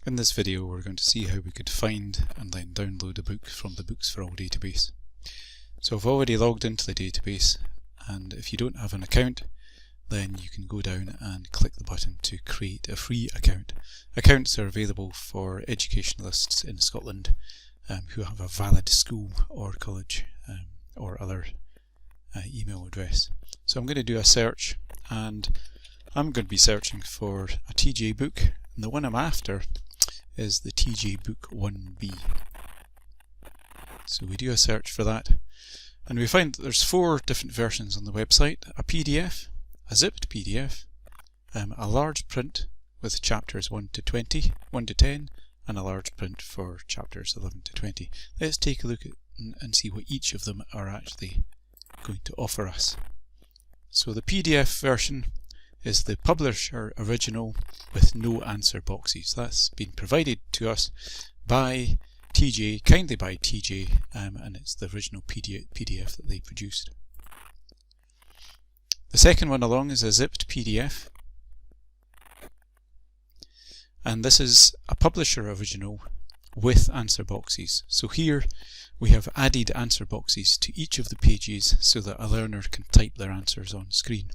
In this video we're going to see how we could find and then download a book from the Books for All database. So I've already logged into the database, and if you don't have an account then you can go down and click the button to create a free account. Accounts are available for educationalists in Scotland who have a valid school or college or other email address. So I'm going to do a search, and I'm going to be searching for a TJ book, and the one I'm after is the TJ book 1B. So we do a search for that, and we find that there's 4 different versions on the website: a PDF, a zipped PDF, a large print with chapters 1 to 20, 1 to 10, and a large print for chapters 11 to 20. Let's take a look at and see what each of them are actually going to offer us. So the PDF version is the publisher original with no answer boxes. That's been provided to us by TJ, kindly by TJ, and it's the original PDF that they produced. The second one along is a zipped PDF, and this is a publisher original with answer boxes. So here we have added answer boxes to each of the pages so that a learner can type their answers on screen.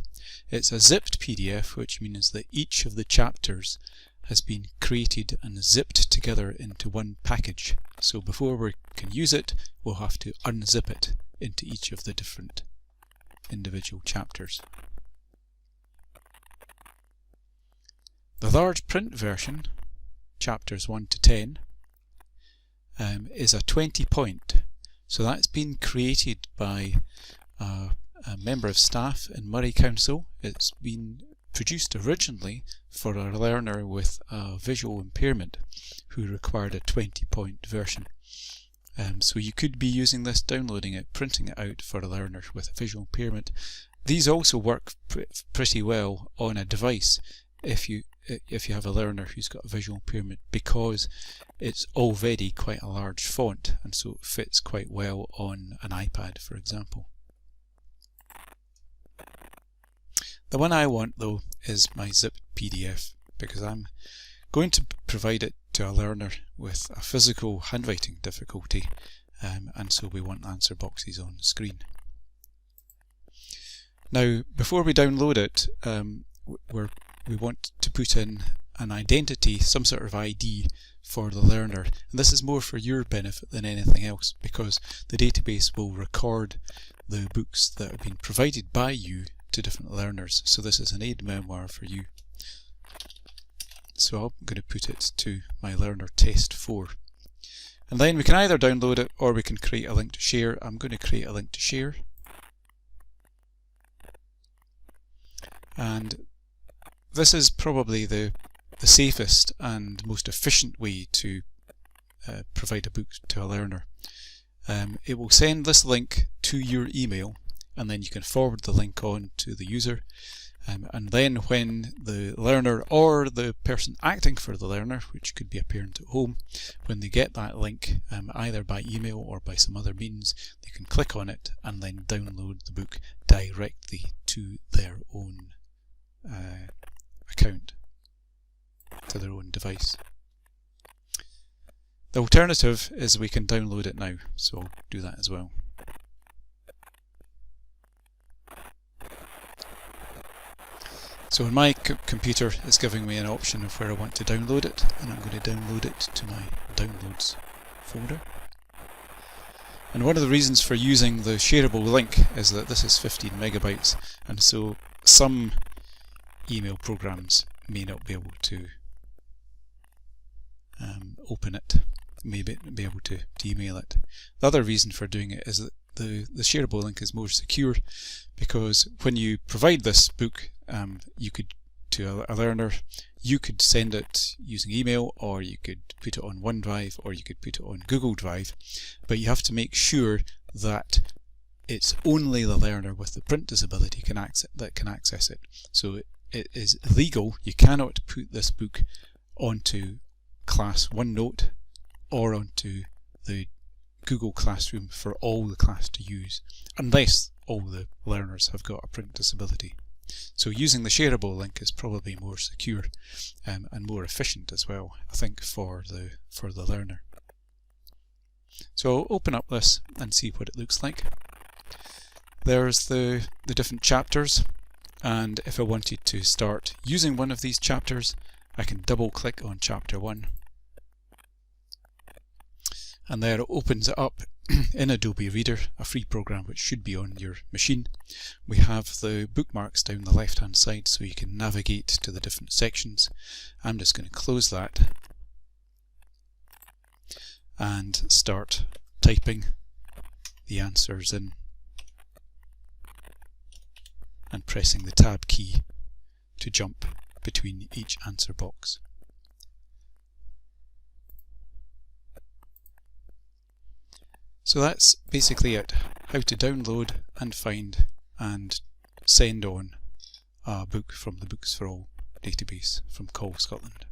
It's a zipped PDF, which means that each of the chapters has been created and zipped together into one package. So before we can use it, we'll have to unzip it into each of the different individual chapters. The large print version, chapters 1 to 10, is a 20 point. So that's been created by a member of staff in Murray Council. It's been produced originally for a learner with a visual impairment who required a 20 point version. So you could be using this, downloading it, printing it out for a learner with a visual impairment. These also work pretty well on a device if you have a learner who's got a visual impairment, because it's already quite a large font, and so it fits quite well on an iPad, for example. The one I want though is my zipped PDF, because I'm going to provide it to a learner with a physical handwriting difficulty, and so we want answer boxes on the screen. Now, before we download it, we want to put in an identity, some sort of ID for the learner, and this is more for your benefit than anything else, because the database will record the books that have been provided by you to different learners. So this is an aid memoir for you. So I'm going to put it to my learner test 4, and then we can either download it or we can create a link to share. I'm going to create a link to share, and this is probably the safest and most efficient way to provide a book to a learner. It will send this link to your email, and then you can forward the link on to the user, and then when the learner or the person acting for the learner, which could be a parent at home, when they get that link either by email or by some other means, they can click on it and then download the book directly to their own account, to their own device. The alternative is we can download it now, so I'll do that as well. So on my computer it's giving me an option of where I want to download it, and I'm going to download it to my downloads folder. And one of the reasons for using the shareable link is that this is 15 megabytes, and so some email programs may not be able to open it, may be able to email it. The other reason for doing it is that the shareable link is more secure, because when you provide this book you could to a learner, you could send it using email, or you could put it on OneDrive, or you could put it on Google Drive, but you have to make sure that it's only the learner with the print disability that can access it. So it is illegal. You cannot put this book onto Class OneNote or onto the Google Classroom for all the class to use, unless all the learners have got a print disability. So using the shareable link is probably more secure and more efficient as well, I think, for the learner. So I'll open up this and see what it looks like. There's the different chapters, and if I wanted to start using one of these chapters, I can double click on chapter 1, and there it opens it up in Adobe Reader, a free program which should be on your machine. We have the bookmarks down the left hand side so you can navigate to the different sections. I'm just going to close that and start typing the answers in and pressing the tab key to jump between each answer box. So that's basically it, how to download and find and send on a book from the Books for All database from Call Scotland.